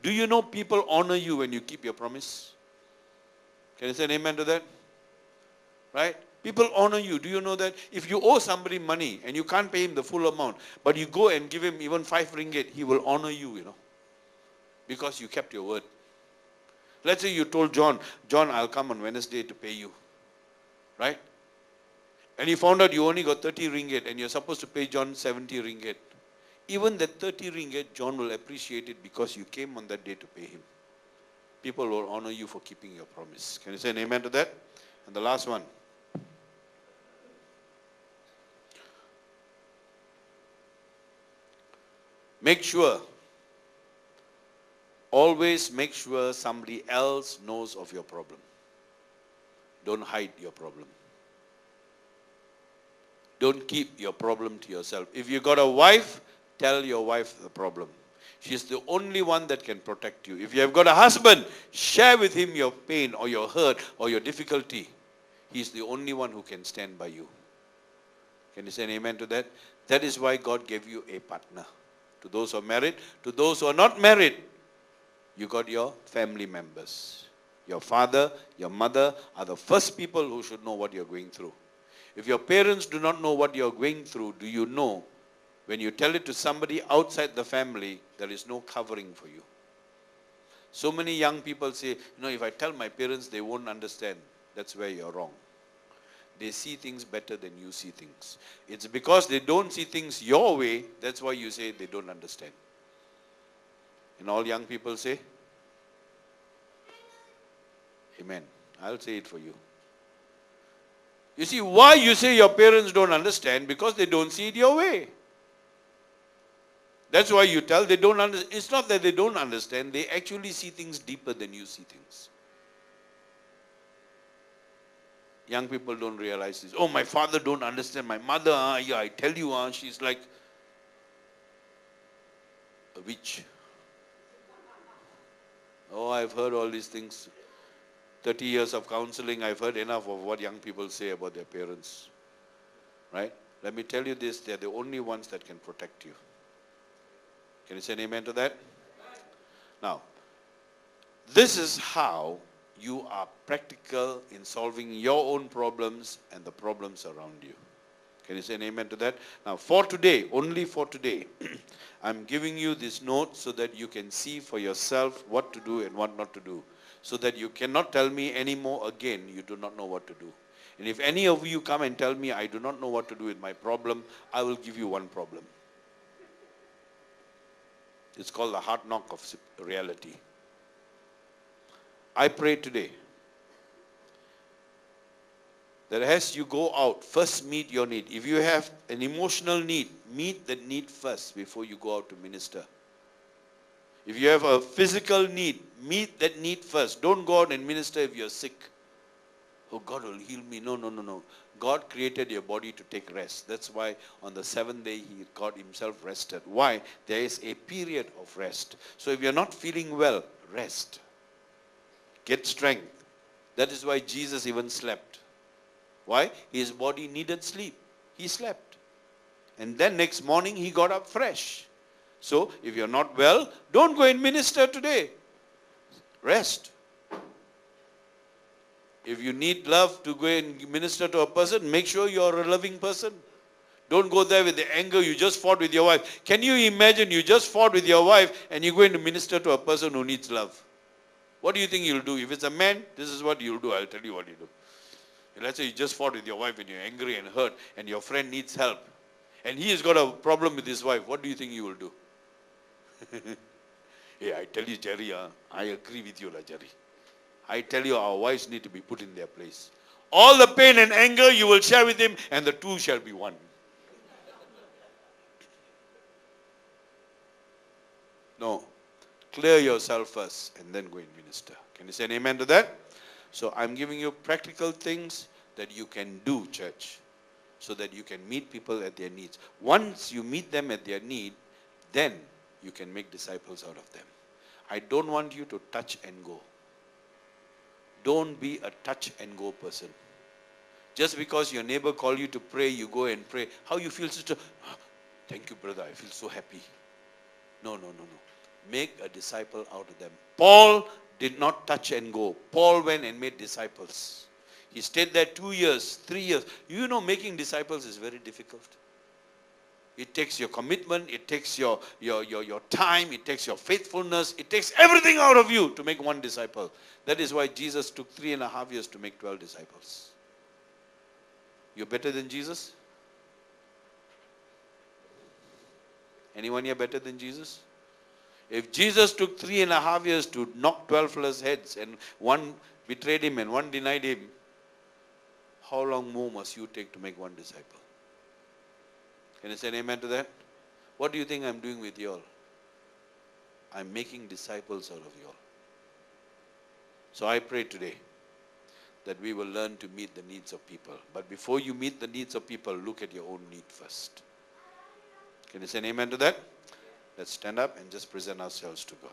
Do you know people honor you when you keep your promise? Can you say an amen to that? Right? People honor you. Do you know that? If you owe somebody money and you can't pay him the full amount, but you go and give him even 5 ringgit, he will honor you, because you kept your word. Let's say you told John, I'll come on Wednesday to pay you. Right? And you found out you only got 30 ringgit and you're supposed to pay John 70 ringgit. Even that 30 ringgit, John will appreciate it because you came on that day to pay him. People will honor you for keeping your promise. Can you say an amen to that? And the last one. Always make sure somebody else knows of your problem. Don't hide your problem. Don't keep your problem to yourself. If you got a wife, tell your wife the problem. She's the only one that can protect you. If you have got a husband, share with him your pain or your hurt or your difficulty. He's the only one who can stand by you. Can you say an amen to that? That is why God gave you a partner. To those who are married, to those who are not married, you got your family members. Your father, your mother are the first people who should know what you're going through. If your parents do not know what you're going through, do you know when you tell it to somebody outside the family, there is no covering for you? So many young people say, if I tell my parents, they won't understand. That's where you're wrong. They see things better than you see things. It's because they don't see things your way, that's why you say they don't understand. And all young people say, amen. I'll say it for you. You see, why you say your parents don't understand? Because they don't see it your way. That's why you tell they don't understand. It's not that they don't understand. They actually see things deeper than you see things. Young people don't realize this. Oh, my father don't understand. My mother, I tell you, she's like a witch. Oh, I've heard all these things. 30 years of counseling, I've heard enough of what young people say about their parents. Right? Let me tell you this, they're the only ones that can protect you. Can you say an amen to that? Now, this is how you are practical in solving your own problems and the problems around you. Can you say an amen to that? Now, for today, only for today, I'm giving you this note so that you can see for yourself what to do and what not to do. So that you cannot tell me anymore again, you do not know what to do. And if any of you come and tell me I do not know what to do with my problem, I will give you one problem. It's called the hard knock of reality. I pray today that as you go out, first meet your need. If you have an emotional need, meet that need first before you go out to minister. If you have a physical need, meet that need first. Don't go out and minister if you're sick. Oh, God will heal me. No. God created your body to take rest. That's why on the 7th day, God himself rested. Why? There is a period of rest. So if you're not feeling well, rest. Get strength. That is why Jesus even slept. Why? His body needed sleep. He slept. And then next morning, he got up fresh. So, if you're not well, don't go and minister today. Rest. If you need love to go and minister to a person, make sure you're a loving person. Don't go there with the anger. You just fought with your wife. Can you imagine you just fought with your wife and you're going to minister to a person who needs love? What do you think you'll do? If it's a man, this is what you'll do. I'll tell you what you do. Let's say you just fought with your wife and you're angry and hurt and your friend needs help. And he has got a problem with his wife. What do you think you will do? Hey, I tell you, Jerry, I agree with you, Jerry. I tell you, our wives need to be put in their place. All the pain and anger you will share with him, and the two shall be one. No. Clear yourself first, and then go and minister. Can you say an amen to that? So I'm giving you practical things that you can do, church, so that you can meet people at their needs. Once you meet them at their need, then you can make disciples out of them. I don't want you to touch and go. Don't be a touch and go person. Just because your neighbor call you to pray, you go and pray. How you feel, sister? Thank you, brother. I feel so happy. No. Make a disciple out of them. Paul did not touch and go. Paul went and made disciples. He stayed there 2 years, 3 years. You know, making disciples is very difficult. It takes your commitment, it takes your time, it takes your faithfulness, it takes everything out of you to make one disciple. That is why Jesus took 3.5 years to make 12 disciples. You're better than Jesus? Anyone here better than Jesus? If Jesus took 3.5 years to knock 12 fellas' heads and one betrayed him and one denied him, how long more must you take to make one disciple? Can you say an amen to that? What do you think I'm doing with you all? I'm making disciples out of you all. So I pray today that we will learn to meet the needs of people. But before you meet the needs of people, look at your own need first. Can you say an amen to that? Let's stand up and just present ourselves to God.